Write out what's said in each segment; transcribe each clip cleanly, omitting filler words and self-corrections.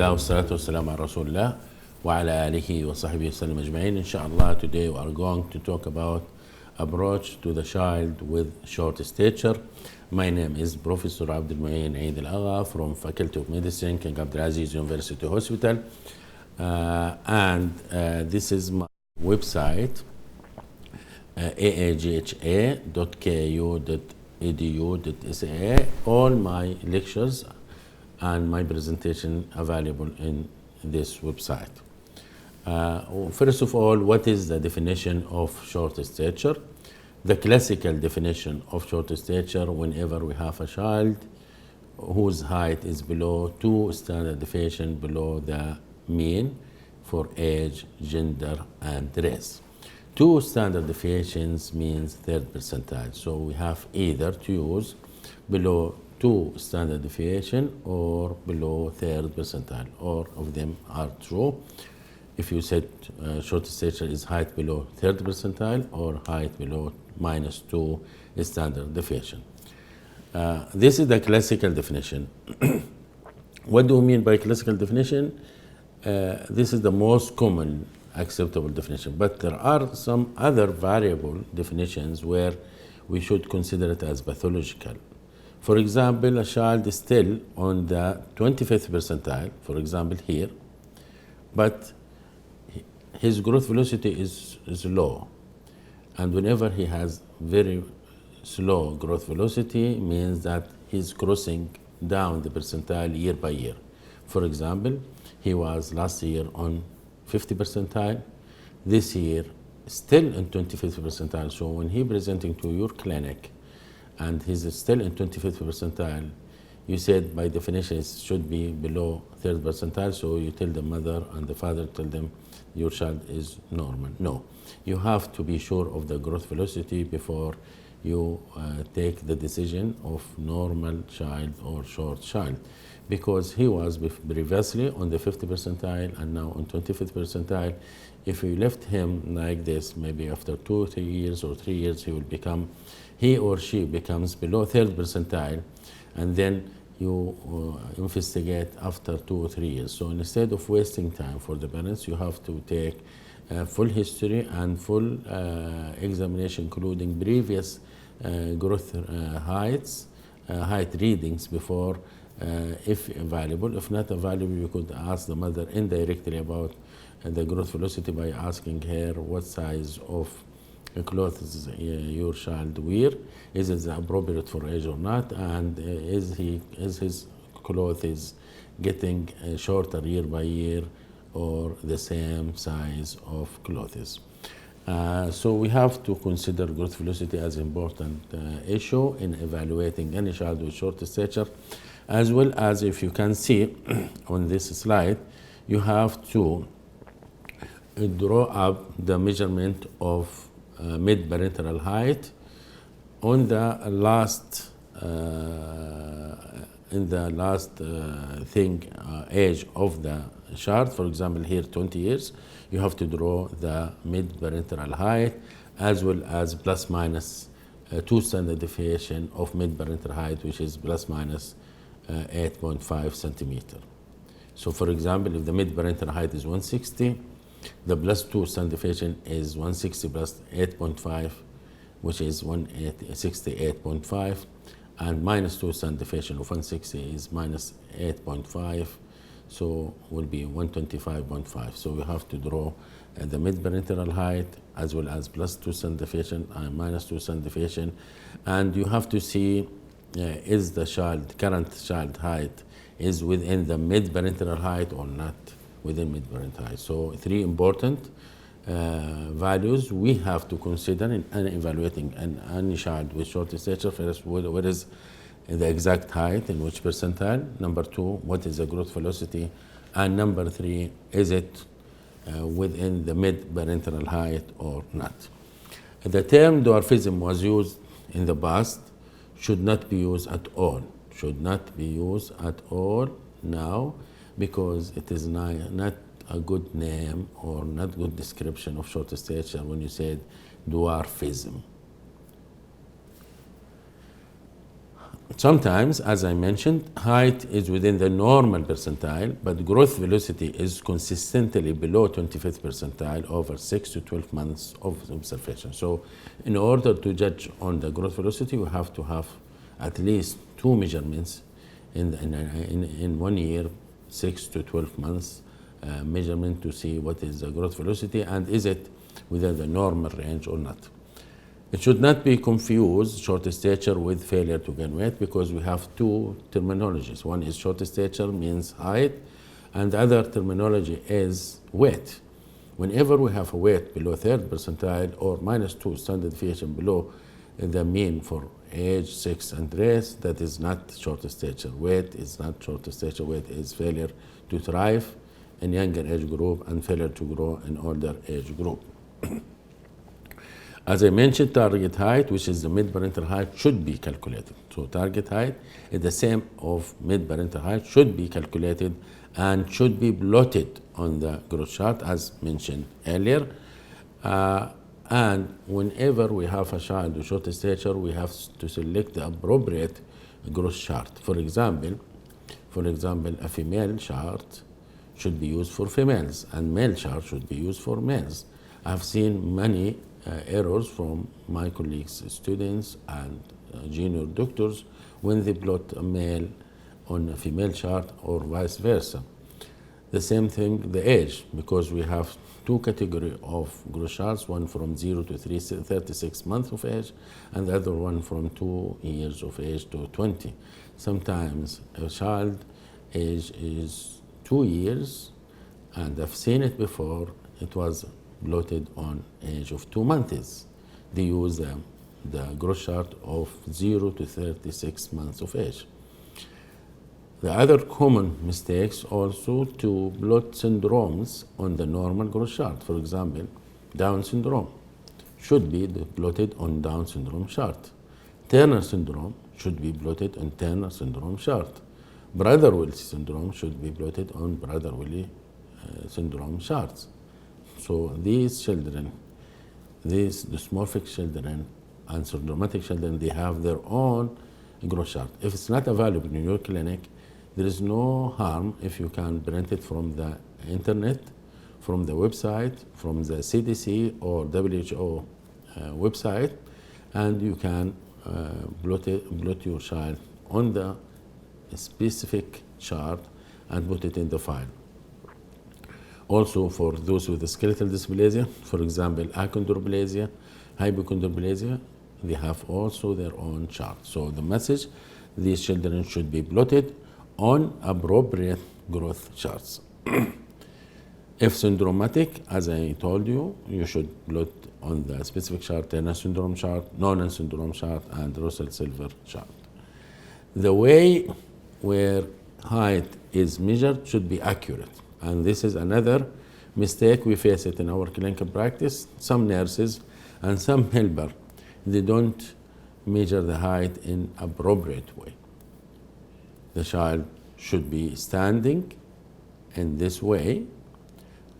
الله والصلاة والسلام على رسول الله وعلى آله وصحبه وسلم أجمعين. Inshallah, today we are going to talk about approach to the child with short stature. My name is Professor Abdulmoein Al-Agha from Faculty of Medicine, King Abdulaziz University Hospital. And this is my website, aagha.ku.edu.sa. All my lectures and my presentation available in this website. First of all, what is the definition of short stature? The classical definition of short stature, whenever we have a child whose height is below 2 standard deviation below the mean for age, gender, and race. 2 standard deviations means third percentile. So we have either to use below 2 standard deviation or below third percentile. All of them are true. If you said short stature is height below third percentile or height below -2 standard deviation. This is the classical definition. What do we mean by classical definition? This is the most common acceptable definition, but there are some other variable definitions where we should consider it as pathological. For example, a child is still on the 25th percentile, for example here, but his growth velocity is low. And whenever he has very slow growth velocity, means that he's crossing down the percentile year by year. For example, he was last year on 50 percentile, this year still in 25th percentile. So when he presenting to your clinic and he's still in 25th percentile, you said by definition it should be below third percentile, so you tell the mother and the father, tell them your child is normal. No, you have to be sure of the growth velocity before you take the decision of normal child or short child, because he was previously on the 50 percentile and now on 25th percentile. If you left him like this, maybe after 2 or 3 years or 3 years, he or she becomes below third percentile, and then you investigate after 2 or 3 years. So instead of wasting time for the parents, you have to take full history and full examination, including previous growth height readings before, if available. If not available, you could ask the mother indirectly about the growth velocity by asking her what size of clothes your child wear, is it appropriate for age or not, and is his clothes getting shorter year by year or the same size of clothes. So we have to consider growth velocity as an important issue in evaluating any child with short stature, as well as, if you can see on this slide, you have to draw up the measurement of mid-parental height on the last age of the chart. For example, here 20 years, you have to draw the mid-parental height as well as plus minus 2 standard deviation of mid-parental height, which is plus minus 8.5 centimeter. So for example, if the mid-parental height is 160, the plus 2 standard deviation is 160 plus 8.5, which is 168.5, and minus 2 standard deviation of 160 is minus 8.5, so will be 125.5. So we have to draw the mid-parental height as well as plus 2 standard deviation and minus 2 standard deviation, and you have to see is the current child height is within the mid-parental height or not within mid-parental height. So 3 important values we have to consider in evaluating any child with short stature. First, what is the exact height, in which percentile? Number 2, what is the growth velocity? And number 3, is it within the mid-parental height or not? The term dwarfism was used in the past, should not be used at all. Should not be used at all now, because it is not a good name or not good description of short stature when you said dwarfism. Sometimes, as I mentioned, height is within the normal percentile, but growth velocity is consistently below 25th percentile over 6 to 12 months of observation. So in order to judge on the growth velocity, we have to have at least 2 measurements in 1 year, 6 to 12 months measurement to see what is the growth velocity and is it within the normal range or not. It should not be confused, short stature with failure to gain weight, because we have two terminologies. One is short stature means height, and the other terminology is weight. Whenever we have a weight below 3rd percentile or -2 standard deviation below the mean for age, sex, and race, that is not short stature. Weight is not short stature. Weight is failure to thrive in younger age group and failure to grow in older age group. As I mentioned, target height, which is the mid-parental height, should be calculated. So target height is the same of mid-parental height, should be calculated and should be plotted on the growth chart as mentioned earlier. And whenever we have a child with short stature, we have to select the appropriate growth chart. For example, a female chart should be used for females and male chart should be used for males. I've seen many errors from my colleagues, students, and junior doctors when they plot a male on a female chart or vice versa. The same thing, the age, because we have two categories of growth charts, one from 0 to 36 months of age, and the other one from 2 years of age to 20. Sometimes a child age is 2 years, and I've seen it before, it was plotted on age of 2 months. They use the growth chart of 0 to 36 months of age. The other common mistakes also to plot syndromes on the normal growth chart. For example, Down syndrome should be plotted on Down syndrome chart. Turner syndrome should be plotted on Turner syndrome chart. Prader-Willi syndrome should be plotted on Prader-Willi syndrome charts. So these children, these dysmorphic children and syndromatic children, they have their own growth chart. If it's not available in your clinic, there is no harm if you can print it from the internet, from the website, from the CDC or WHO website, and you can plot your child on the specific chart and put it in the file. Also, for those with skeletal dysplasia, for example, achondroplasia, hypochondroplasia, they have also their own chart. So the message, these children should be plotted on appropriate growth charts. If syndromatic, as I told you, you should plot on the specific chart, Turner syndrome chart, Noonan syndrome chart, and Russell-Silver chart. The way where height is measured should be accurate. And this is another mistake we face it in our clinical practice. Some nurses and some helper, they don't measure the height in appropriate way. The child should be standing in this way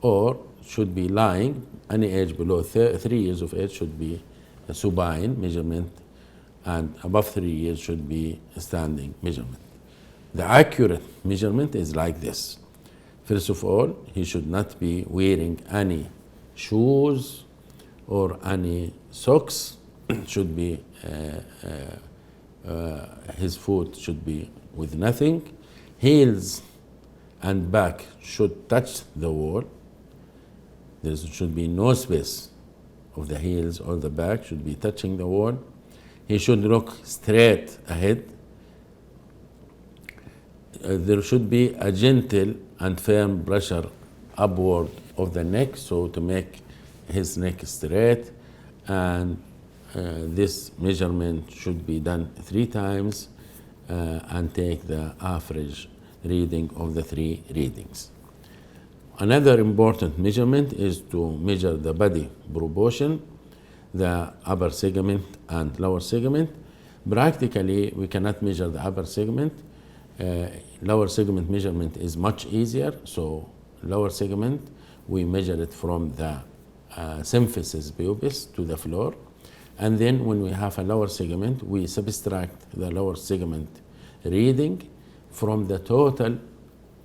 or should be lying. Any age below 3 years of age should be a supine measurement, and above 3 years should be a standing measurement. The accurate measurement is like this. First of all, he should not be wearing any shoes or any socks. Should be his foot should be with nothing. Heels and back should touch the wall. There should be no space of the heels or the back should be touching the wall. He should look straight ahead. There should be a gentle and firm pressure upward of the neck, so to make his neck straight, and this measurement should be done 3 times and take the average reading of the 3 readings. Another important measurement is to measure the body proportion, the upper segment and lower segment. Practically, we cannot measure the upper segment. Lower segment measurement is much easier. So lower segment, we measure it from the symphysis pubis to the floor. And then when we have a lower segment, we subtract the lower segment reading from the total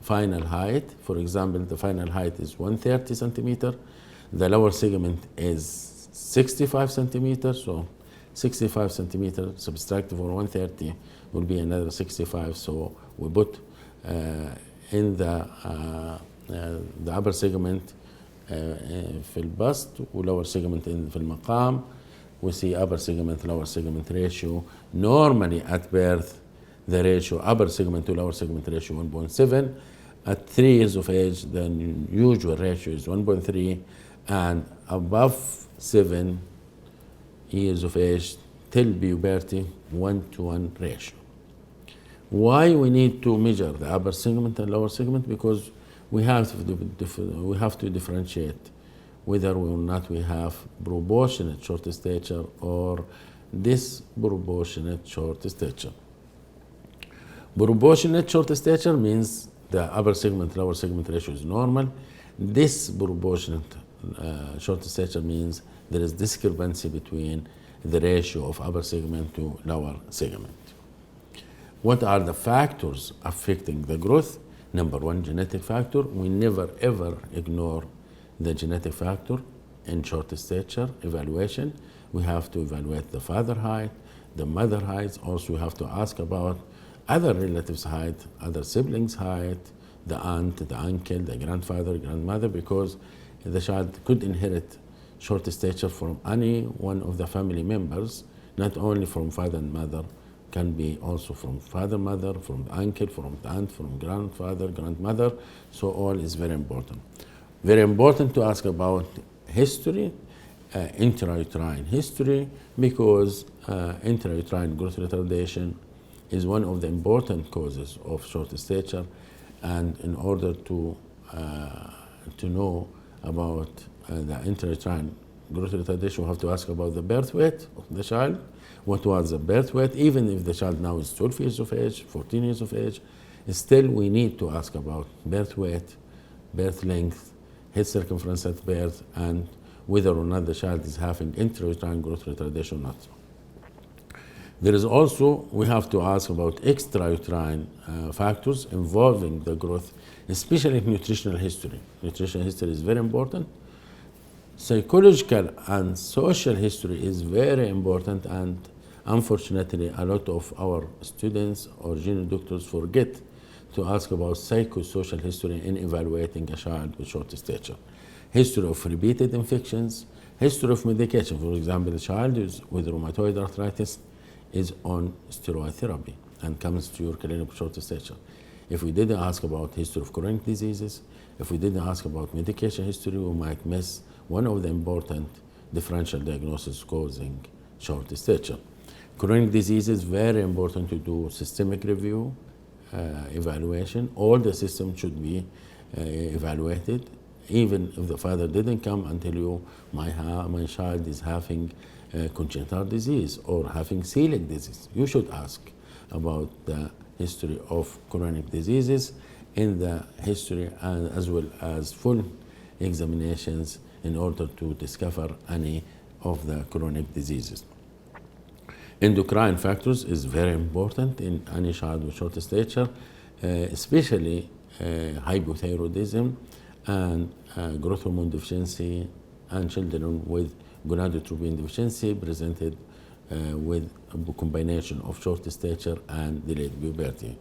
final height. For example, the final height is 130 centimeter. The lower segment is 65 centimeters. So 65 centimeters subtracted for 130 will be another 65. So we put in the upper segment في البسط lower segment في المقام. We see upper segment, lower segment ratio. Normally at birth, the ratio upper segment to lower segment ratio 1.7. At 3 years of age, the usual ratio is 1.3, and above 7 years of age till puberty, 1-to-1 ratio. Why we need to measure the upper segment and lower segment? Because we have to differentiate whether or not we have proportionate short stature or disproportionate short stature. Proportionate short stature means the upper segment, lower segment ratio is normal. Disproportionate short stature means there is discrepancy between the ratio of upper segment to lower segment. What are the factors affecting the growth? Number one, genetic factor. We never ever ignore the genetic factor in short stature evaluation. We have to evaluate the father height, the mother height. Also, we have to ask about other relatives' height, other siblings' height, the aunt, the uncle, the grandfather, grandmother, because the child could inherit short stature from any one of the family members, not only from father and mother, can be also from father, mother, from the uncle, from the aunt, from grandfather, grandmother. So all is very important. Very important to ask about history, intrauterine history, because intrauterine growth retardation is one of the important causes of short stature. And in order to know about the intrauterine growth retardation, we have to ask about the birth weight of the child. What was the birth weight? Even if the child now is 12 years of age, 14 years of age, still we need to ask about birth weight, birth length, head circumference at birth, and whether or not the child is having intrauterine growth retardation or not. There is also, we have to ask about extrauterine factors involving the growth, especially nutritional history. Nutritional history is very important. Psychological and social history is very important, and unfortunately a lot of our students or junior doctors forget to ask about psychosocial history in evaluating a child with short stature. History of repeated infections, history of medication. For example, a child with rheumatoid arthritis is on steroid therapy and comes to your clinic with short stature. If we didn't ask about history of chronic diseases, if we didn't ask about medication history, we might miss one of the important differential diagnoses causing short stature. Chronic diseases, very important to do systemic review, evaluation. All the systems should be evaluated, even if the father didn't come and tell you, my child is having congenital disease or having celiac disease. You should ask about the history of chronic diseases in the history, and as well as full examinations in order to discover any of the chronic diseases. Endocrine factors is very important in any child with short stature, especially hypothyroidism and growth hormone deficiency, and children with gonadotropin deficiency presented with a combination of short stature and delayed puberty.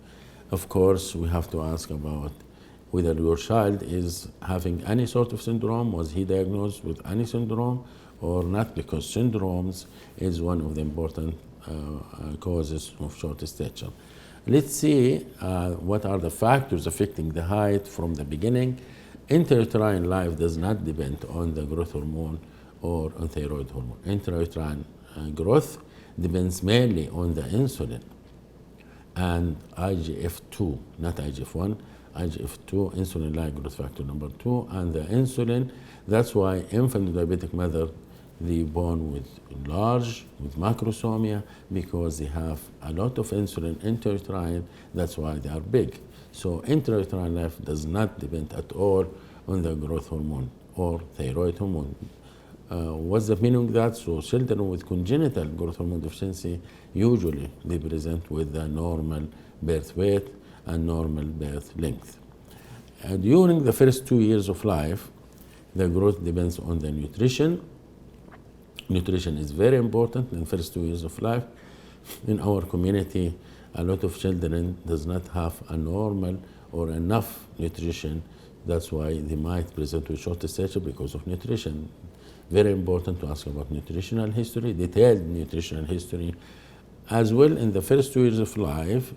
Of course, we have to ask about whether your child is having any sort of syndrome. Was he diagnosed with any syndrome or not? Because syndromes is one of the important causes of short stature. Let's see what are the factors affecting the height from the beginning. Intrauterine life does not depend on the growth hormone or on thyroid hormone. Intrauterine growth depends mainly on the insulin and IGF-2, not IGF-1, IGF-2, insulin-like growth factor number 2, and the insulin. That's why infant diabetic mother, they born with large, with macrosomia, because they have a lot of insulin intrauterine. That's why they are big. So intrauterine life does not depend at all on the growth hormone or thyroid hormone. What's the meaning of that? So children with congenital growth hormone deficiency usually they present with the normal birth weight and normal birth length. During the first 2 years of life, the growth depends on the nutrition. Nutrition is very important in the first 2 years of life. In our community, a lot of children does not have a normal or enough nutrition. That's why they might present with short stature because of nutrition. Very important to ask about nutritional history, detailed nutritional history. As well, in the first 2 years of life,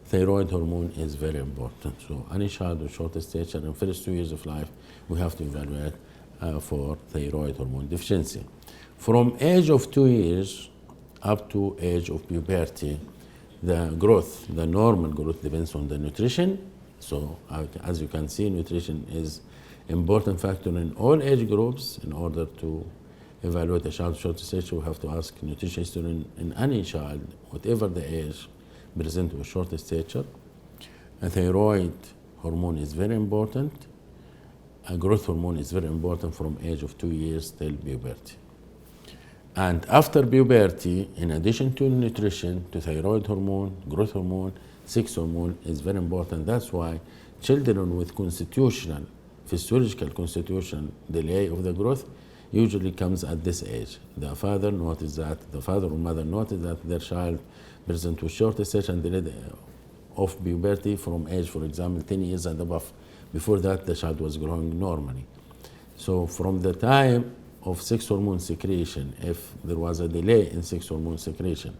thyroid hormone is very important. So any child with short stature in the first 2 years of life, we have to evaluate for thyroid hormone deficiency. From age of 2 years up to age of puberty, the growth, the normal growth depends on the nutrition. So as you can see, nutrition is important factor in all age groups. In order to evaluate a child with short stature, we have to ask nutrition history in any child, whatever the age, present with short stature. A thyroid hormone is very important. A growth hormone is very important from age of 2 years till puberty. And after puberty, in addition to nutrition, to thyroid hormone, growth hormone, sex hormone is very important. That's why children with constitutional, physiological constitutional delay of the growth usually comes at this age. The father notices that, the father or mother notices that their child present with short stature and delay of puberty from age, for example, 10 years and above. Before that, the child was growing normally. So from the time of sex hormone secretion, if there was a delay in sex hormone secretion,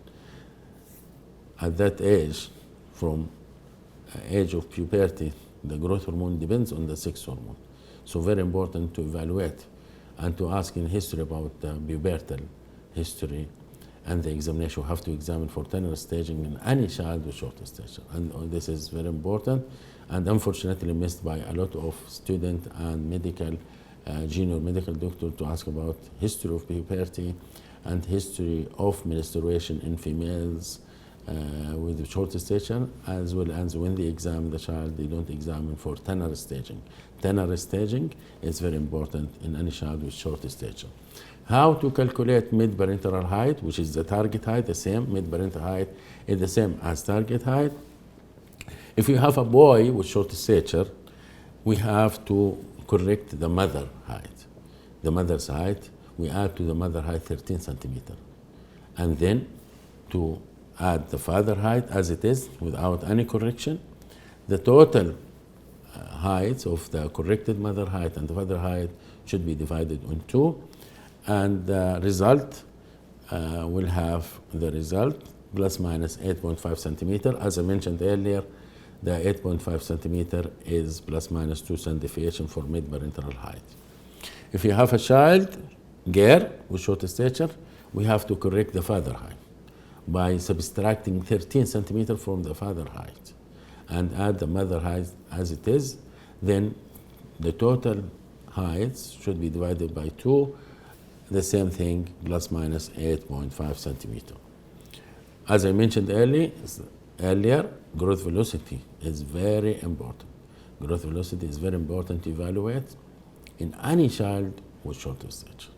at that age, from age of puberty, the growth hormone depends on the sex hormone. So very important to evaluate and to ask in history about the pubertal history, and the examination. We have to examine for tender staging in any child with short stature. And this is very important and unfortunately missed by a lot of students and medical junior medical doctor to ask about history of puberty and history of menstruation in females with short stature, as well as when they examine the child, they don't examine for tenor staging. Tenor staging is very important in any child with short stature. How to calculate mid-parental height, which is the target height, the same, mid-parental height is the same as target height. If you have a boy with short stature, we have to correct the mother height. The mother's height, we add to the mother height 13 centimeter. And then to add the father height as it is without any correction. The total heights of the corrected mother height and the father height should be divided on 2. And the result will have the result plus minus 8.5 centimeter. As I mentioned earlier, the 8.5 centimeter is plus minus 2 cent deviation for mid-parental height. If you have a child, girl with short stature, we have to correct the father height by subtracting 13 centimeter from the father height and add the mother height as it is. Then the total heights should be divided by 2. The same thing, plus minus 8.5 centimeter. As I mentioned earlier, growth velocity is very important. Growth velocity is very important to evaluate in any child with short stature,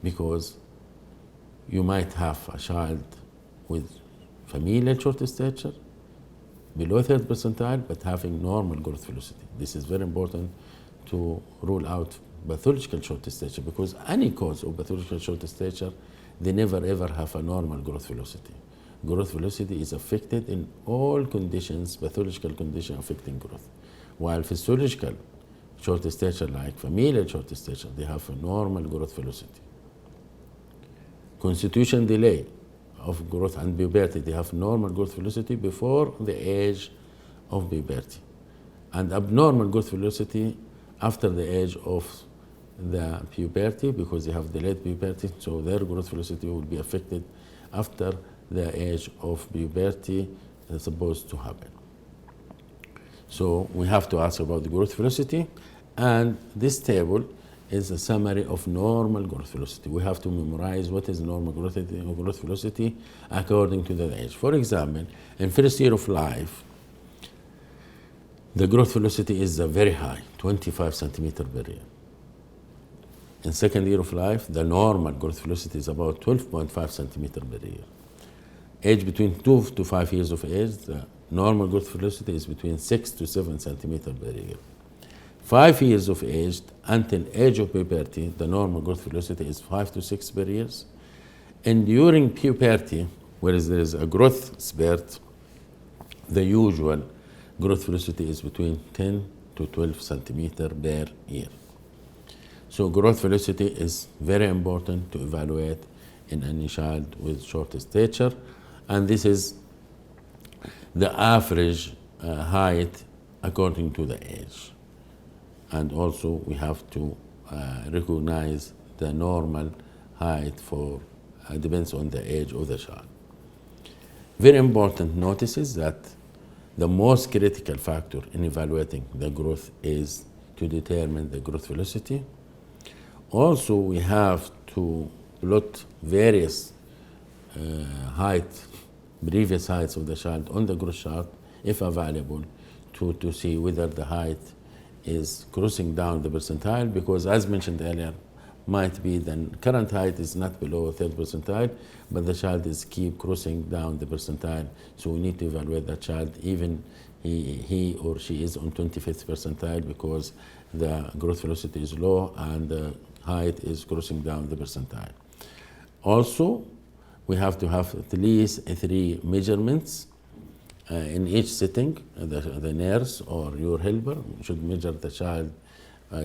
because you might have a child with familial short stature below 3rd percentile but having normal growth velocity. This is very important to rule out pathological short stature, because any cause of pathological short stature, they never ever have a normal growth velocity. Growth velocity is affected in all conditions, pathological condition affecting growth. While physiological short stature, like familial short stature, they have a normal growth velocity. Constitution delay of growth and puberty, they have normal growth velocity before the age of puberty, and abnormal growth velocity after the age of the puberty, because they have delayed puberty, so their growth velocity will be affected after the age of puberty is supposed to happen. So we have to ask about the growth velocity, and this table is a summary of normal growth velocity. We have to memorize what is normal growth velocity according to the age. For example, in first year of life, the growth velocity is very high, 25 centimeter per year. in second year of life, the normal growth velocity is about 12.5 centimeter per year. Age between 2 to 5 years of age, the normal growth velocity is between 6 to 7 centimeter per year. 5 years of age until age of puberty, the normal growth velocity is 5 to 6 per year. And during puberty, whereas there is a growth spurt, the usual growth velocity is between 10 to 12 centimeter per year. So growth velocity is very important to evaluate in any child with short stature, and this is the average height according to the age. And also we have to recognize the normal height for depends on the age of the child. Very important notices that the most critical factor in evaluating the growth is to determine the growth velocity. Also, we have to plot various previous heights of the child on the growth chart, if available, to see whether the height is crossing down the percentile, because as mentioned earlier, might be the current height is not below third percentile, but the child is keep crossing down the percentile. So we need to evaluate the child even he or she is on 25th percentile, because the growth velocity is low and the height is crossing down the percentile. Also, we have to have at least 3 measurements in each sitting. The nurse or your helper should measure the child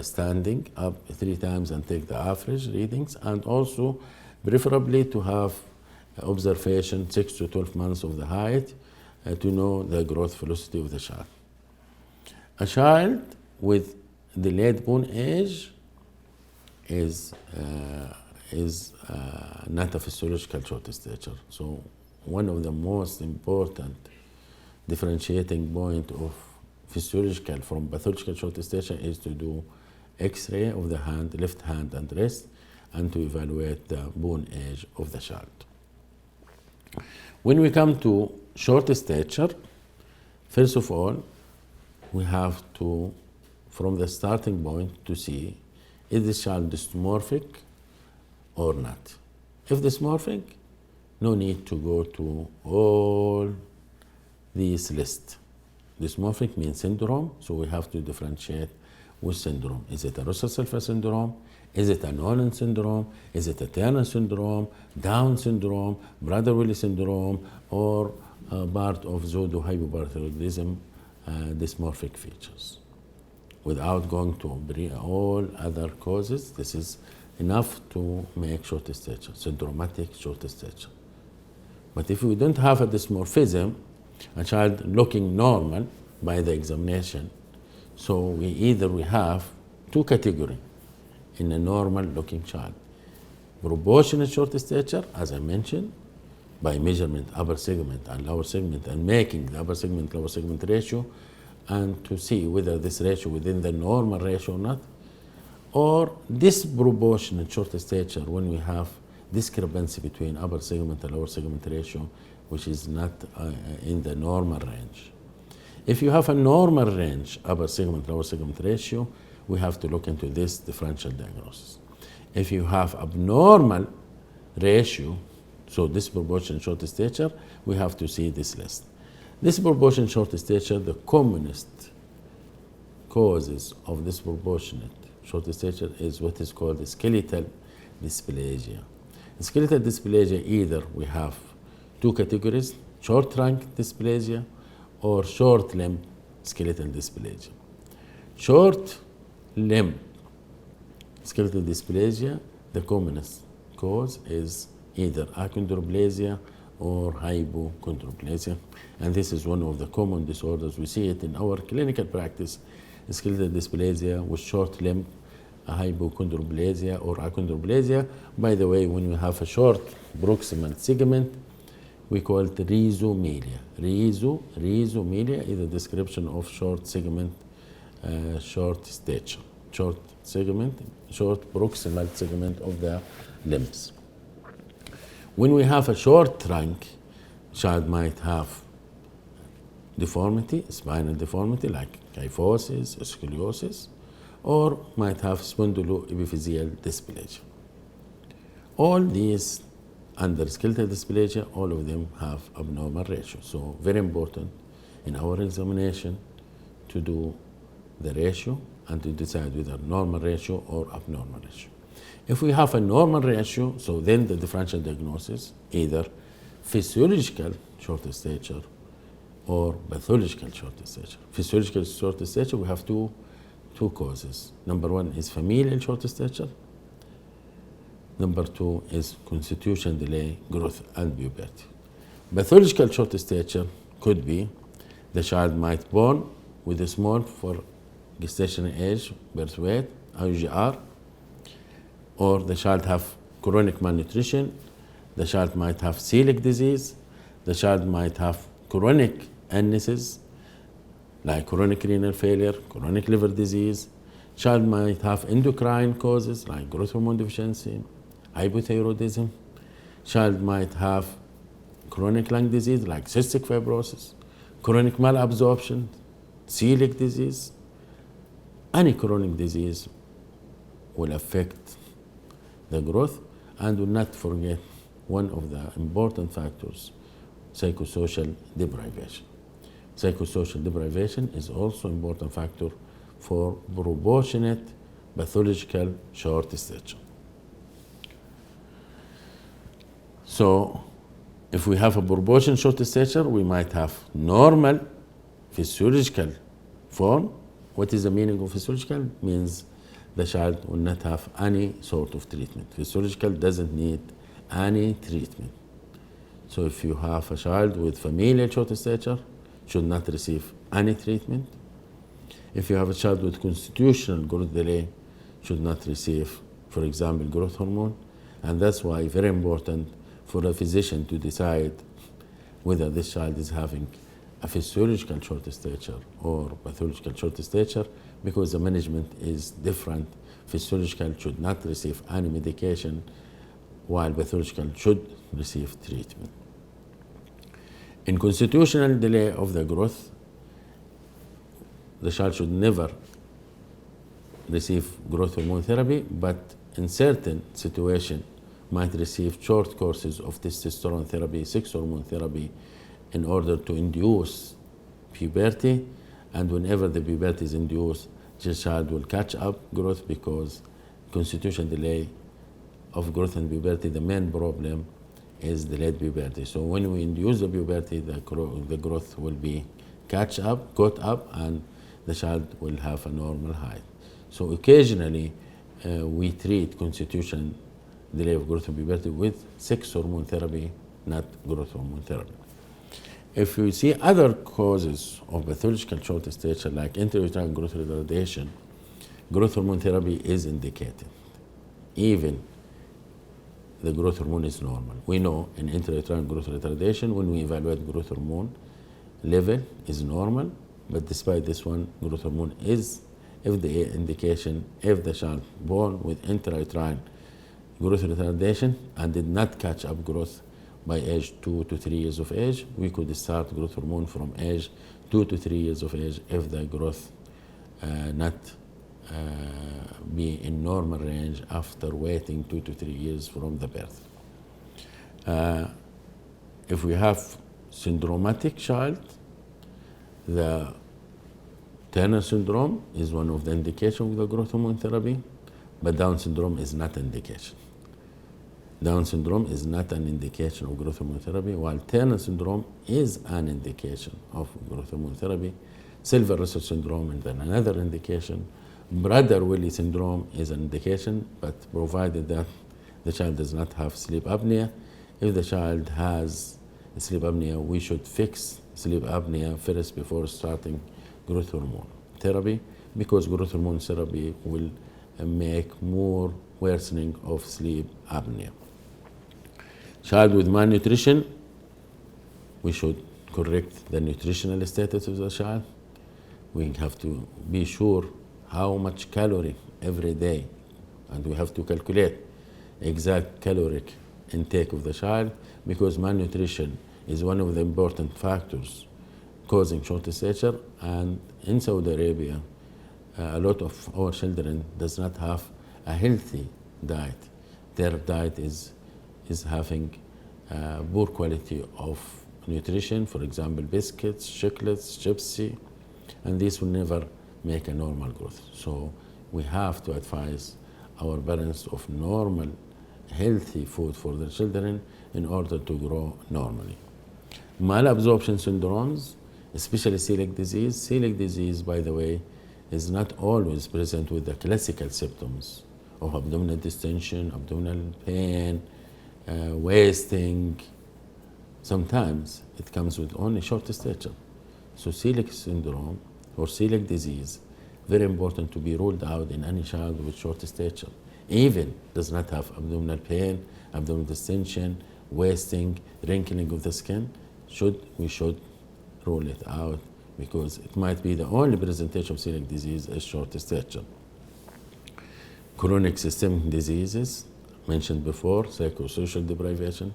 standing up 3 times and take the average readings, and also preferably to have observation 6 to 12 months of the height to know the growth velocity of the child. A child with delayed bone age is not a physiological short stature. So one of the most important differentiating point of physiological from pathological short stature is to do X-ray of the hand, left hand and wrist, and to evaluate the bone age of the child. When we come to short stature, first of all, we have to, from the starting point, to see is this child dysmorphic or not. If dysmorphic, no need to go to all these lists. Dysmorphic means syndrome, so we have to differentiate which syndrome. Is it a Russell-Silver syndrome? Is it a Nolan syndrome? Is it a Turner syndrome, Down syndrome, Prader-Willi syndrome, or part of pseudo-hypoparathyroidism dysmorphic features? Without going to all other causes, this is enough to make short stature, syndromatic short stature. But if we don't have a dysmorphism, a child looking normal by the examination, so we have 2 categories in a normal looking child. Proportionate short stature, as I mentioned, by measurement upper segment and lower segment and making the upper segment lower segment ratio, and to see whether this ratio within the normal ratio or not, or disproportionate short stature when we have discrepancy between upper segment and lower segment ratio, which is not in the normal range. If you have a normal range, upper segment, lower segment ratio, we have to look into this differential diagnosis. If you have abnormal ratio, so disproportionate short stature, we have to see this list. Disproportionate short stature, the commonest causes of disproportionate short stature is what is called skeletal dysplasia. Skeletal dysplasia, either we have 2 categories, short trunk dysplasia or short limb skeletal dysplasia. Short limb skeletal dysplasia, the commonest cause is either achondroplasia or hypochondroplasia, and this is one of the common disorders. We see it in our clinical practice, skeletal dysplasia with short limb hypochondroplasia or achondroplasia. By the way, when we have a short proximal segment, we call it rhizomelia. Rhizomelia is a description of short segment, short stature, short segment, short proximal segment of the limbs. When we have a short trunk, child might have deformity, spinal deformity like kyphosis, scoliosis, or might have spondyloepiphyseal dysplasia. All these under skeletal dysplasia, all of them have abnormal ratio. So very important in our examination to do the ratio and to decide whether normal ratio or abnormal ratio. If we have a normal ratio, so then the differential diagnosis, either physiological short stature or pathological short stature. Physiological short stature, we have two causes. Number one is familial short stature. Number two is constitution delay, growth, and puberty. Pathological short stature could be the child might born with a small for gestational age, birth weight, IUGR, or the child have chronic malnutrition, the child might have celiac disease, the child might have chronic illnesses like chronic renal failure, chronic liver disease, child might have endocrine causes like growth hormone deficiency, hypothyroidism, child might have chronic lung disease like cystic fibrosis, chronic malabsorption, celiac disease. Any chronic disease will affect the growth, and do not forget one of the important factors, psychosocial deprivation. Psychosocial deprivation is also an important factor for proportionate pathological short stature. So if we have a proportion short stature, we might have normal physiological form. What is the meaning of physiological? Means the child will not have any sort of treatment. Physiological doesn't need any treatment. So if you have a child with familial short stature, should not receive any treatment. If you have a child with constitutional growth delay, should not receive, for example, growth hormone. And that's why very important for a physician to decide whether this child is having a physiological short stature or pathological short stature, because the management is different. Physiological should not receive any medication, while pathological should receive treatment. In constitutional delay of the growth, the child should never receive growth hormone therapy, but in certain situations might receive short courses of testosterone therapy, sex hormone therapy, in order to induce puberty. And whenever the puberty is induced, the child will catch up growth, because constitutional delay of growth and puberty, the main problem is delayed puberty. So when we induce the puberty, the growth will be caught up, and the child will have a normal height. So occasionally we treat constitutional delay of growth and puberty with sex hormone therapy, not growth hormone therapy. If you see other causes of pathological short stature like intrauterine growth retardation, growth hormone therapy is indicated, even the growth hormone is normal. We know in intrauterine growth retardation, when we evaluate growth hormone level is normal, but despite this one, growth hormone is, if the indication, if the child born with intrauterine growth retardation and did not catch up growth by age 2 to 3 years of age, we could start growth hormone from age 2 to 3 years of age if the growth not be in normal range after waiting 2 to 3 years from the birth. If we have syndromatic child, the Turner syndrome is one of the indications of the growth hormone therapy, but Down syndrome is not an indication. Down syndrome is not an indication of growth hormone therapy, while Turner syndrome is an indication of growth hormone therapy. Silver-Russell syndrome is another indication. Prader-Willi syndrome is an indication, but provided that the child does not have sleep apnea. If the child has sleep apnea, we should fix sleep apnea first before starting growth hormone therapy, because growth hormone therapy will make more worsening of sleep apnea. Child with malnutrition, we should correct the nutritional status of the child. We have to be sure how much calorie every day, and we have to calculate exact caloric intake of the child, because malnutrition is one of the important factors causing short stature. And in Saudi Arabia, a lot of our children does not have a healthy diet. Their diet is having poor quality of nutrition, for example, biscuits, chocolates, gypsy, and this will never make a normal growth. So we have to advise our parents of normal, healthy food for their children in order to grow normally. Malabsorption syndromes, especially celiac disease. Celiac disease, by the way, is not always present with the classical symptoms of abdominal distension, abdominal pain, wasting. Sometimes it comes with only short stature. So celiac syndrome or celiac disease, very important to be ruled out in any child with short stature. Even does not have abdominal pain, abdominal distension, wasting, wrinkling of the skin, we should rule it out because it might be the only presentation of celiac disease is short stature. Chronic systemic diseases, mentioned before, psychosocial deprivation,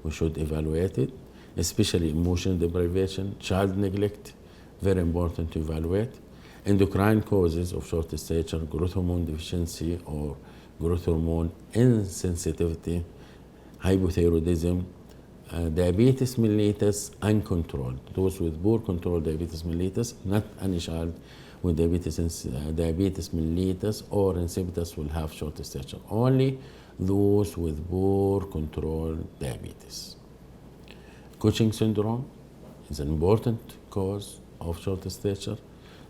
we should evaluate it, especially emotional deprivation, child neglect, very important to evaluate. Endocrine causes of short stature, growth hormone deficiency or growth hormone insensitivity, hypothyroidism, diabetes mellitus uncontrolled. Those with poor control diabetes mellitus, not any child with diabetes mellitus or insipidus will have short stature. Only those with poor control diabetes. Cushing syndrome is an important cause of short stature.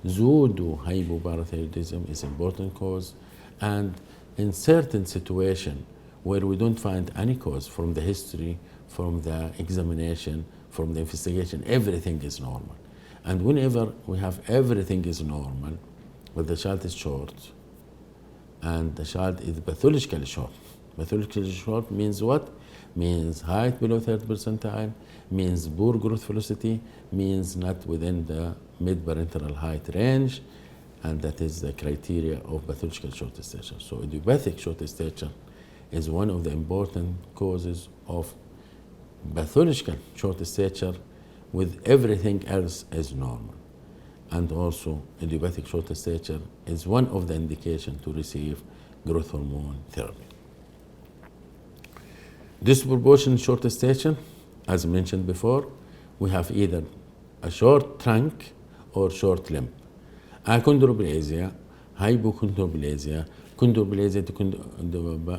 Pseudo hypoparathyroidism is an important cause, and in certain situations where we don't find any cause from the history, from the examination, from the investigation, everything is normal. And whenever we have everything is normal, but the child is short, and the child is pathologically short. Pathologically short means what? Means height below 30 percentile, means poor growth velocity, means not within the mid-parental height range, and that is the criteria of pathological short stature. So idiopathic short stature is one of the important causes of pathological short stature with everything else as normal. And also idiopathic short stature is one of the indications to receive growth hormone therapy. Disproportionate short stature, as mentioned before, we have either a short trunk or short limb. Achondroplasia, hypochondroplasia, chondroplasia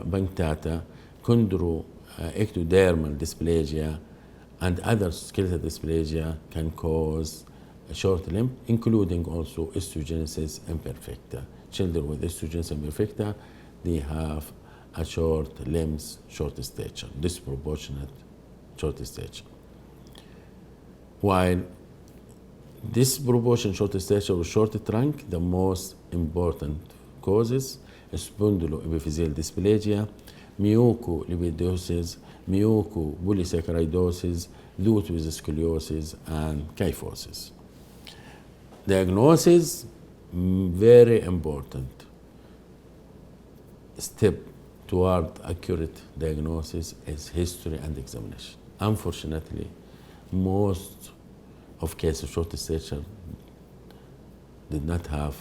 punctata, chondroectodermal dysplasia, and other skeletal dysplasia can cause a short limb, including also osteogenesis imperfecta. Children with osteogenesis imperfecta, they have a short limbs, short stature, disproportionate short stature. While disproportionate short stature or short trunk, the most important causes spondyloepiphyseal dysplasia, mucolipidosis, mucopolysaccharidosis, those with scoliosis and kyphosis. Diagnosis, very important step toward accurate diagnosis is history and examination. Unfortunately, most of cases of short stature did not have,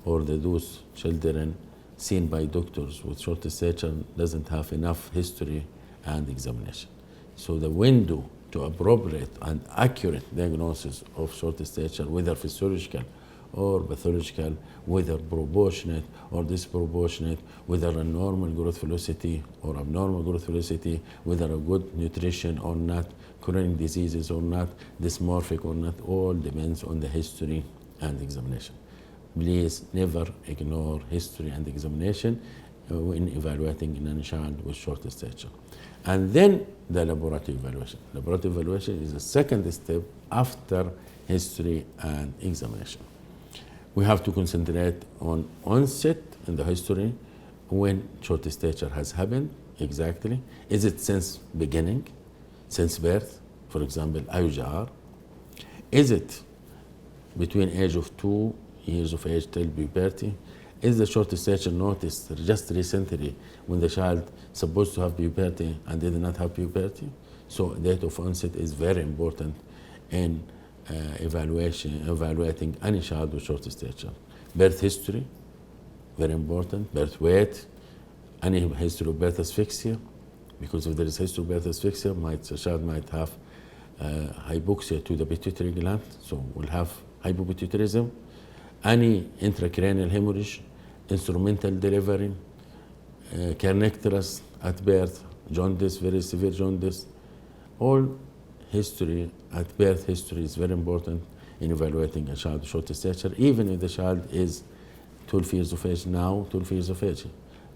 or those children seen by doctors with short stature doesn't have enough history and examination. So the window to appropriate and accurate diagnosis of short stature, whether physiological or pathological, whether proportionate or disproportionate, whether a normal growth velocity or abnormal growth velocity, whether a good nutrition or not, chronic diseases or not, dysmorphic or not, all depends on the history and examination. Please never ignore history and examination when evaluating in a child with short stature. And then the laboratory evaluation. Laboratory evaluation is the second step after history and examination. We have to concentrate on onset in the history, when short stature has happened, exactly. Is it since beginning, since birth, for example, IUGR? Is it between age of 2 years of age till puberty? Is the short stature noticed just recently when the child supposed to have puberty and did not have puberty? So date of onset is very important in evaluating any child with short stature. birth history, very important, birth weight, any history of birth asphyxia, because if there is history of birth asphyxia, the child might have hypoxia to the pituitary gland, so we'll have hypopituitarism, any intracranial hemorrhage, instrumental delivery, kernicterus at birth, jaundice, very severe jaundice. All history at birth history is very important in evaluating a child with short stature, even if the child is 12 years of age now, 12 years of age.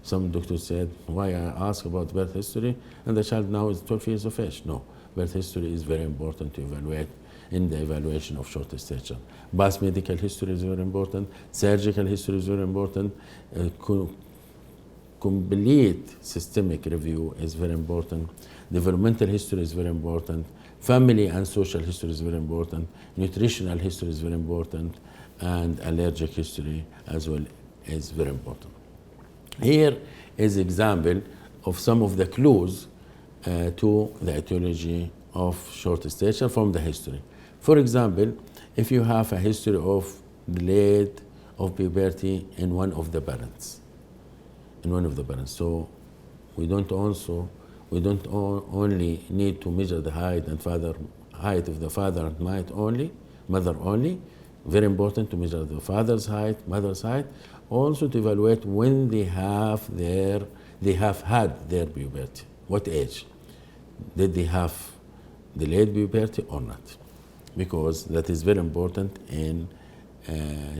Some doctors said, why I ask about birth history and the child now is 12 years of age? No, birth history is very important to evaluate in the evaluation of short stature. Past medical history is very important, surgical history is very important, complete systemic review is very important, developmental history is very important, family and social history is very important, nutritional history is very important, and allergic history as well is very important. Here is example of some of the clues to the etiology of short stature from the history. For example, if you have a history of delayed of puberty in one of the parents, so we don't only need to measure the height of the father and mother only. Very important to measure the father's height, mother's height, also to evaluate when they have had their puberty. What age? Did they have delayed puberty or not? Because that is very important in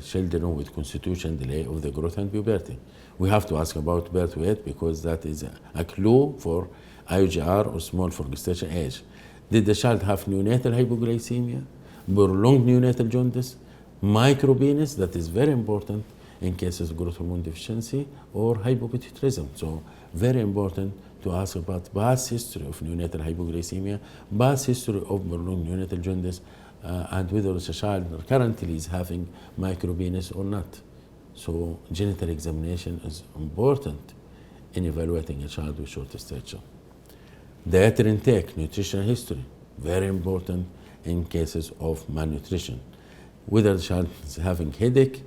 children with constitution delay of the growth and puberty. We have to ask about birth weight because that is a clue for IUGR or small for gestation age. Did the child have neonatal hypoglycemia, prolonged neonatal jaundice, micropenis, that is very important in cases of growth hormone deficiency, or hypopituitarism. So very important to ask about past history of neonatal hypoglycemia, past history of prolonged neonatal jaundice, and whether the child currently is having micropenis or not. So genital examination is important in evaluating a child with short stature. Dietary intake, nutritional history, very important in cases of malnutrition. Whether the child is having headache,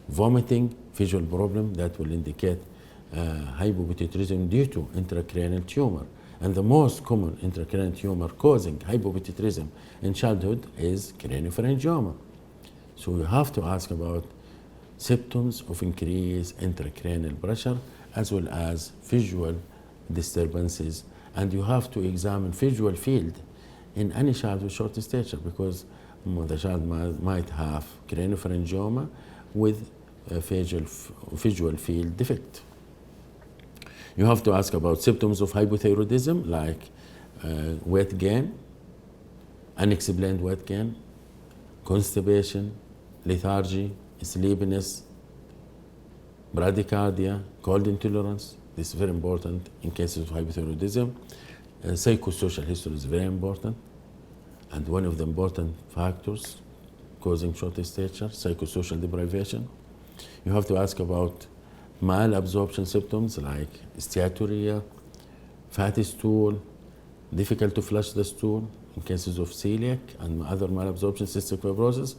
vomiting, visual problem, that will indicate hypopituitarism due to intracranial tumor. And the most common intracranial tumor causing hypopituitarism in childhood is craniopharyngioma. So you have to ask about symptoms of increased intracranial pressure as well as visual disturbances. And you have to examine visual field in any child with short stature because the child might have craniopharyngioma with a visual field defect. You have to ask about symptoms of hypothyroidism like weight gain, unexplained weight gain, constipation, lethargy, sleepiness, bradycardia, cold intolerance. This is very important in cases of hypothyroidism. Psychosocial history is very important, and one of the important factors causing short stature, psychosocial deprivation. You have to ask about malabsorption symptoms like steatorrhea, fatty stool, difficult to flush the stool in cases of celiac and other malabsorption cystic fibrosis.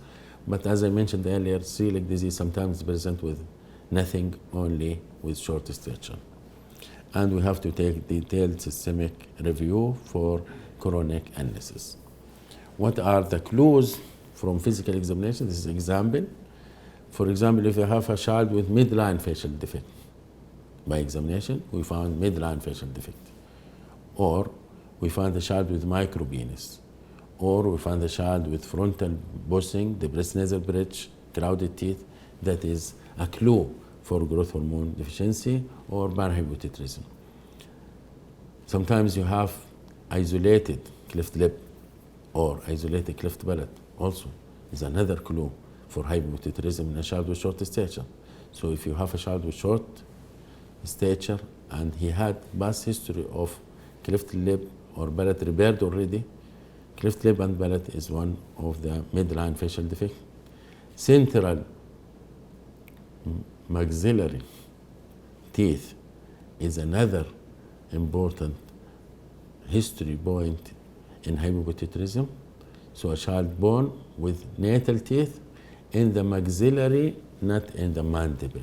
But as I mentioned earlier, celiac disease sometimes is present with nothing, only with short stature. And we have to take detailed systemic review for chronic illnesses. What are the clues from physical examination? This is an example. For example, if you have a child with midline facial defect, by examination, we found midline facial defect. Or we found a child with micropenis. Or we found a child with frontal bossing, depressed nasal bridge, crowded teeth. That is a clue for growth hormone deficiency or parahypothyroidism. Sometimes you have isolated cleft lip or isolated cleft palate also is another clue for hypopituitarism in a child with short stature. So if you have a child with short stature and he had past history of cleft lip or palate repaired already, cleft lip and palate is one of the midline facial defect. Central maxillary teeth is another important history point in hypopituitarism. So a child born with natal teeth in the maxillary not in the mandible.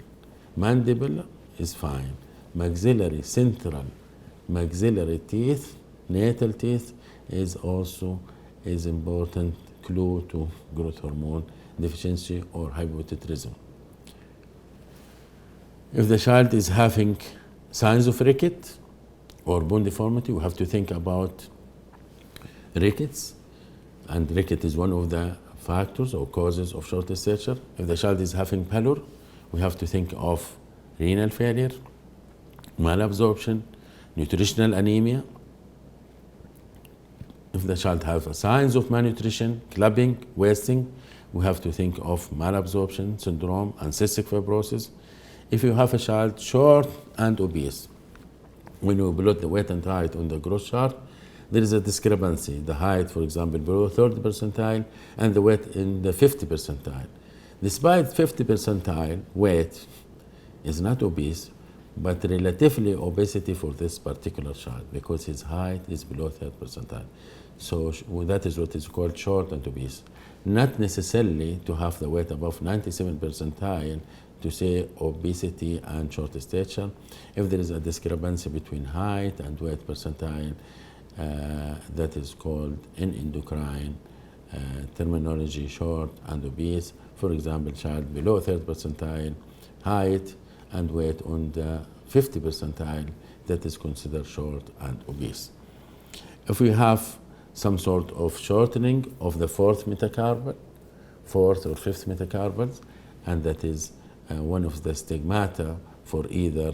Mandible is fine. Maxillary, central maxillary teeth, natal teeth is also is important clue to growth hormone deficiency or hypothyroidism. If the child is having signs of ricket or bone deformity, we have to think about rickets, and ricket is one of the factors or causes of short stature. If the child is having pallor, we have to think of renal failure, malabsorption, nutritional anemia. If the child has signs of malnutrition, clubbing, wasting, we have to think of malabsorption syndrome and cystic fibrosis. If you have a child short and obese, when you plot the weight and height on the growth chart, there is a discrepancy. The height, for example, below 30 percentile and the weight in the 50 percentile. Despite 50 percentile weight is not obese, but relatively obesity for this particular child because his height is below 30 percentile. So that is what is called short and obese. Not necessarily to have the weight above 97 percentile to say obesity and short stature. If there is a discrepancy between height and weight percentile, that is called in endocrine terminology short and obese. For example, child below 30 percentile, height and weight on the 50 percentile, that is considered short and obese. If we have some sort of shortening of the fourth or fifth metacarpals, and that is one of the stigmata for either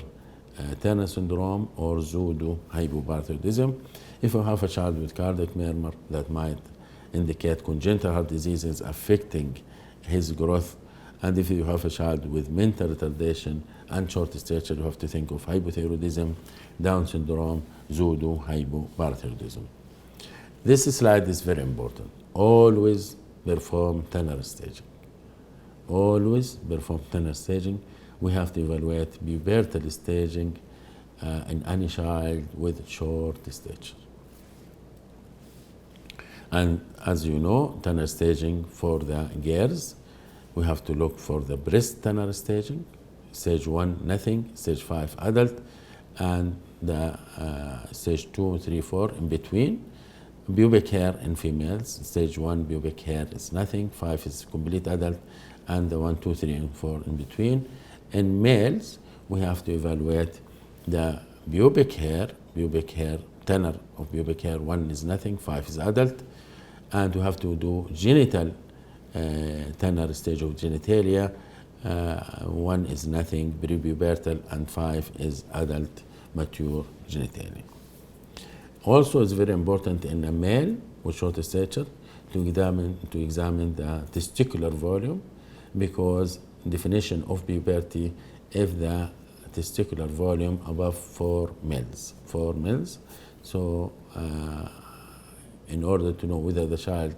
Turner syndrome or pseudo hypoparathyroidism. If you have a child with cardiac murmur, that might indicate congenital heart disease is affecting his growth. And if you have a child with mental retardation and short stature, you have to think of hypothyroidism, Down syndrome, pseudo hypoparathyroidism. This slide is very important. Always perform Turner staging. Always perform Turner staging. We have to evaluate pubertal staging in any child with short stature. And as you know, Turner staging for the girls, we have to look for the breast Turner staging, stage 1 nothing, stage 5 adult, and the stage 2, 3, 4 in between. Pubic hair in females, stage 1 pubic hair is nothing, 5 is complete adult, and the 1, 2, 3, and 4 in between. In males, we have to evaluate the pubic hair, tenor of pubic hair, 1 is nothing, 5 is adult, and we have to do genital tenor stage of genitalia, 1 is nothing, prepubertal, and 5 is adult mature genitalia. Also, it's very important in a male with short stature to examine the testicular volume, because definition of puberty if the testicular volume above 4 mils. So in order to know whether the child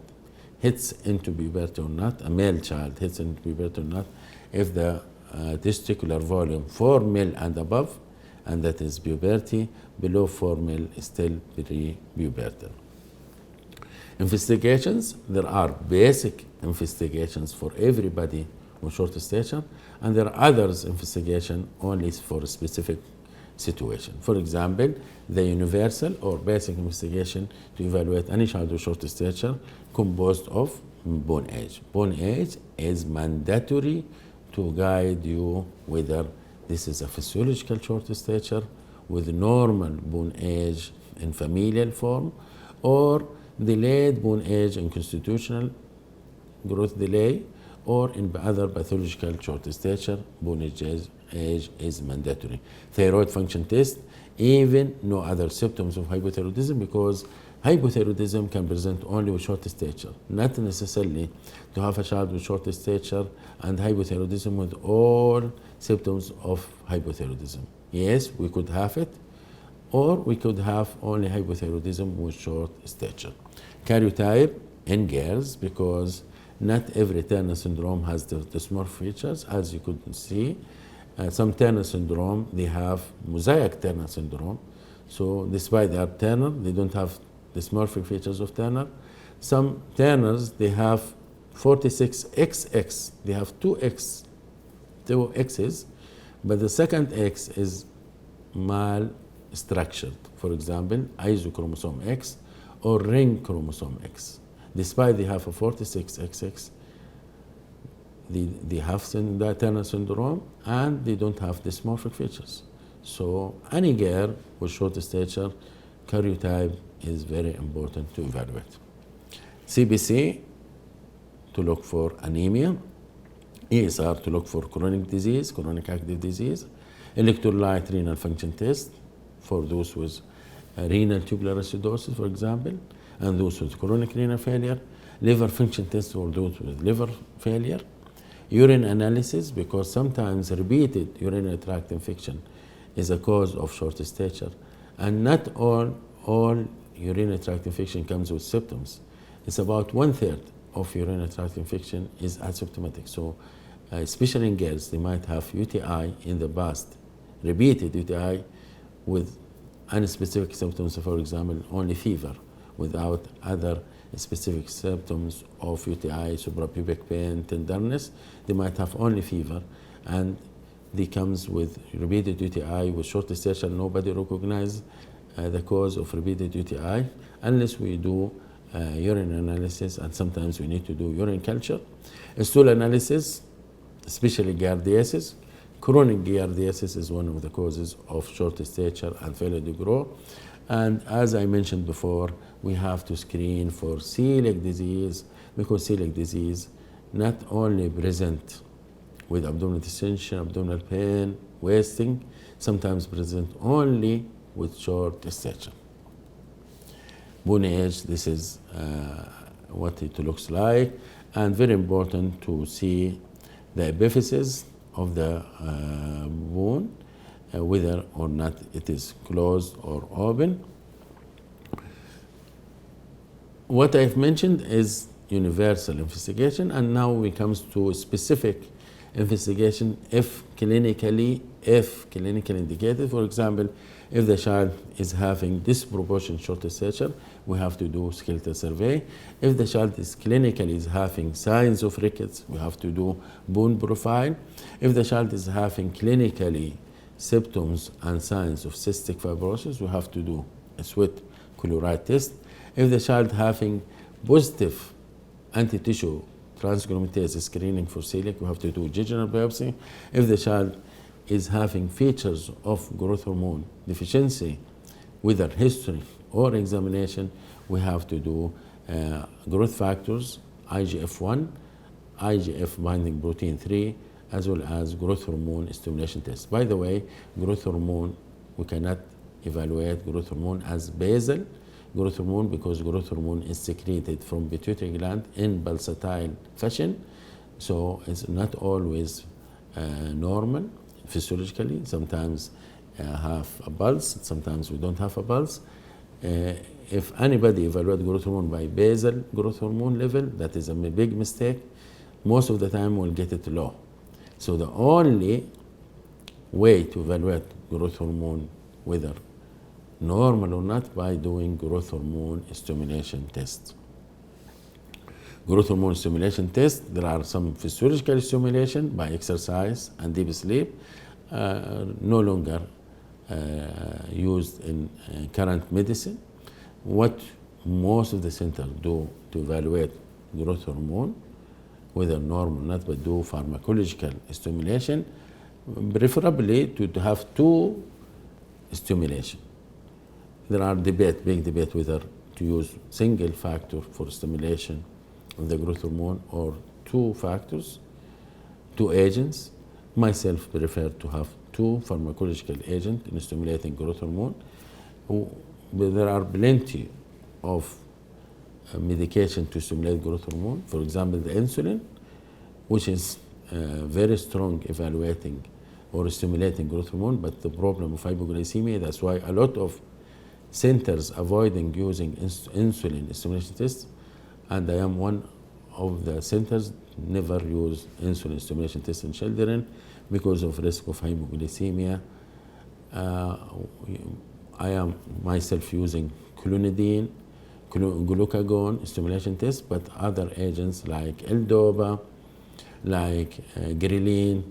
hits into puberty or not, a male child hits into puberty or not, if the testicular volume 4 mil and above, and that is puberty, below 4 mil is still pre-pubertal. Investigations, there are basic investigations for everybody with short stature, and there are others investigation only for a specific situation. For example, the universal or basic investigation to evaluate any child with short stature composed of bone age. Bone age is mandatory to guide you whether this is a physiological short stature with normal bone age in familial form, or delayed bone age in constitutional growth delay, or in other pathological short stature. Bone age is mandatory. Thyroid function test, even no other symptoms of hypothyroidism, because hypothyroidism can present only with short stature, not necessarily to have a child with short stature and hypothyroidism with all symptoms of hypothyroidism. Yes, we could have it, or we could have only hypothyroidism with short stature. Karyotype in girls, because not every Turner syndrome has the dysmorphic features, as you could see. Some Turner syndrome, they have mosaic Turner syndrome. So despite they are Turner, they don't have dysmorphic features of Turner. Some Turners, they have 46XX, they have 2X two X's, but the second X is mal-structured. For example, isochromosome X or ring chromosome X. Despite they have a 46XX, they have Turner syndrome and they don't have dysmorphic features. So any girl with short stature, karyotype is very important to evaluate. CBC to look for anemia, ESR to look for chronic disease, chronic active disease, electrolyte renal function test for those with renal tubular acidosis, for example, and those with chronic renal failure, liver function test for those with liver failure, urine analysis, because sometimes repeated urinary tract infection is a cause of short stature, and not all urinary tract infection comes with symptoms. It's about 1/3 of urinary tract infection is asymptomatic. So especially in girls, they might have UTI in the past, repeated UTI with unspecific symptoms, for example, only fever, without other specific symptoms of UTI, suprapubic pain, tenderness. They might have only fever, and they comes with repeated UTI with short stature. Nobody recognizes the cause of repeated UTI unless we do urine analysis, and sometimes we need to do urine culture. Stool analysis, especially giardiasis. Chronic giardiasis is one of the causes of short stature and failure to grow. And as I mentioned before, we have to screen for celiac disease, because celiac disease not only present with abdominal distension, abdominal pain, wasting, sometimes present only with short stature. Bone age, this is what it looks like, and very important to see the epiphysis of the bone, whether or not it is closed or open. What I've mentioned is universal investigation, and now we come to specific investigation if clinically indicated. For example, if the child is having disproportionate short stature, we have to do skeletal survey. If the child is clinically having signs of rickets, we have to do bone profile. If the child is having clinically symptoms and signs of cystic fibrosis, we have to do a sweat chloride test. If the child having positive anti-tissue transglutaminase screening for celiac, we have to do jejunal biopsy. If the child is having features of growth hormone deficiency, whether history or examination, we have to do growth factors, IGF-1, IGF binding protein 3, as well as growth hormone stimulation test. By the way, growth hormone, we cannot evaluate growth hormone as basal growth hormone, because growth hormone is secreted from pituitary gland in pulsatile fashion, so it's not always normal physiologically. Sometimes have a pulse, sometimes we don't have a pulse. If anybody evaluates growth hormone by basal growth hormone level, that is a big mistake. Most of the time we'll get it low. So the only way to evaluate growth hormone, whether normal or not, by doing growth hormone stimulation test. Growth hormone stimulation test, there are some physiological stimulation by exercise and deep sleep, no longer used in current medicine. What most of the centers do to evaluate growth hormone, whether normal or not, but do pharmacological stimulation, preferably to have two stimulation. There are big debate whether to use single factor for stimulation of the growth hormone or two factors, two agents. Myself prefer to have two pharmacological agents in stimulating growth hormone. But there are plenty of medication to stimulate growth hormone. For example, the insulin, which is very strong evaluating or stimulating growth hormone, but the problem of hypoglycemia, that's why a lot of centers avoiding using insulin stimulation tests, and I am one of the centers never use insulin stimulation tests in children because of risk of hypoglycemia. I am myself using clonidine, glucagon stimulation test, but other agents like L-DOPA, like ghrelin,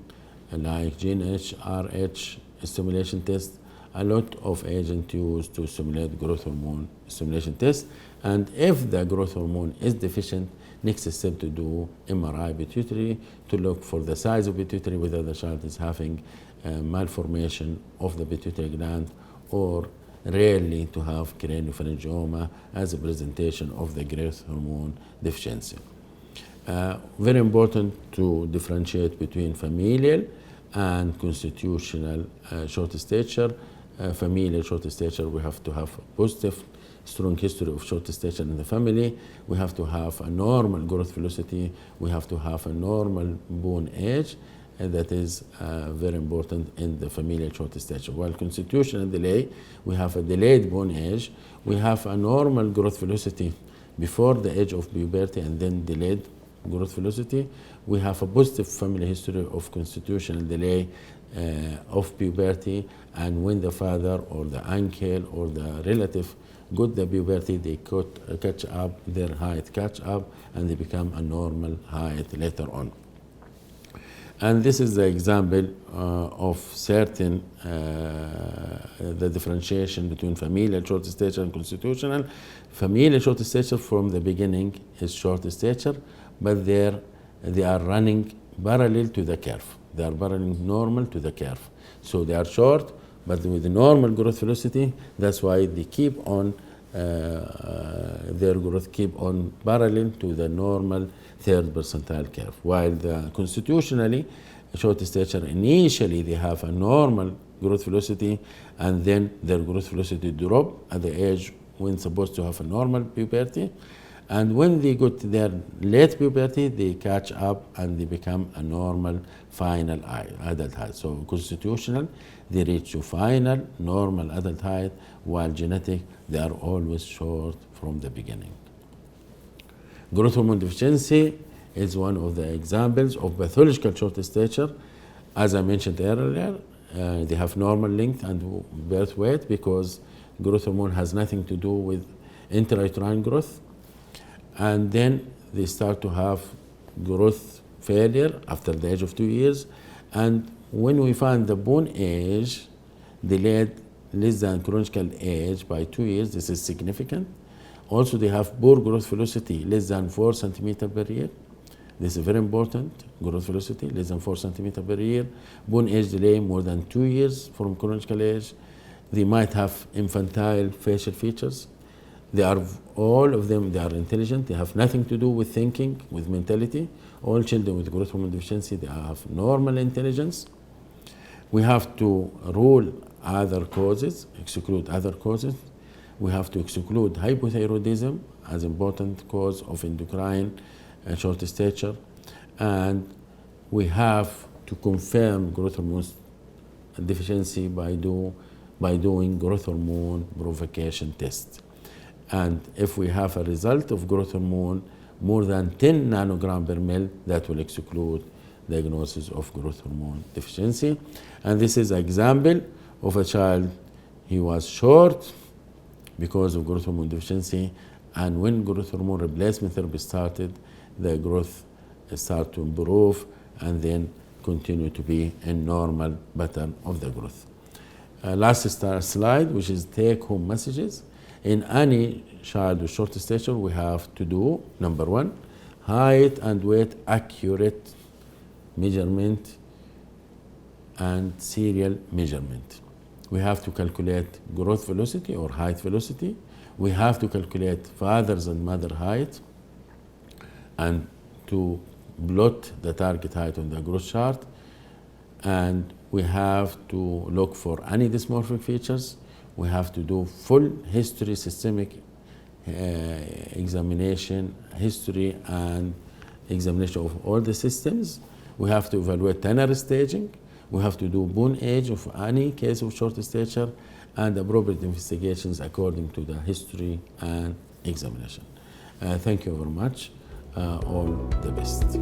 like GNH, RH stimulation test, a lot of agents used to stimulate growth hormone stimulation test. And if the growth hormone is deficient, next step to do MRI pituitary to look for the size of pituitary, whether the child is having malformation of the pituitary gland, or rarely to have craniopharyngioma as a presentation of the growth hormone deficiency. Very important to differentiate between familial and constitutional short stature. Familial short stature, we have to have a positive, strong history of short stature in the family. We have to have a normal growth velocity. We have to have a normal bone age. And that is very important in the familial short stature. While constitutional delay, we have a delayed bone age. We have a normal growth velocity before the age of puberty and then delayed growth velocity. We have a positive family history of constitutional delay of puberty, and when the father or the uncle or the relative got the puberty, they could catch up, their height catch up, and they become a normal height later on. And this is the example of certain the differentiation between familial short stature and constitutional. Familial short stature from the beginning is short stature, but they are running parallel to the curve. They are parallel normal to the curve. So they are short, but with the normal growth velocity. That's why they keep on their growth keep on parallel to the normal third percentile curve. While the constitutionally short stature, initially they have a normal growth velocity, and then their growth velocity drop at the age when supposed to have a normal puberty. And when they go to their late puberty, they catch up and they become a normal final adult height. So constitutional, they reach to final normal adult height, while genetic, they are always short from the beginning. Growth hormone deficiency is one of the examples of pathological short stature. As I mentioned earlier, they have normal length and birth weight because growth hormone has nothing to do with intrauterine growth. And then they start to have growth failure after the age of 2 years. And when we find the bone age delayed less than chronological age by 2 years, this is significant. Also, they have poor growth velocity, less than 4 centimeters per year. This is very important, growth velocity, less than 4 centimeters per year. Bone age delay, more than 2 years from chronological age. They might have infantile facial features. They are, all of them, they are intelligent. They have nothing to do with thinking, with mentality. All children with growth hormone deficiency, they have normal intelligence. We have to rule other causes, exclude other causes. We have to exclude hypothyroidism as important cause of endocrine short stature. And we have to confirm growth hormone deficiency by doing growth hormone provocation test. And if we have a result of growth hormone more than 10 nanogram per ml, that will exclude diagnosis of growth hormone deficiency. And this is an example of a child, he was short because of growth hormone deficiency, and when growth hormone replacement therapy started, the growth started to improve and then continue to be a normal pattern of the growth. Last slide, which is take-home messages. In any child with short stature, we have to do, number one, height and weight accurate measurement and serial measurement. We have to calculate growth velocity or height velocity. We have to calculate father's and mother height and to plot the target height on the growth chart. And we have to look for any dysmorphic features. We have to do full history, systemic examination, history and examination of all the systems. We have to evaluate ternary staging. We have to do bone age of any case of short stature and appropriate investigations according to the history and examination. Thank you very much. All the best.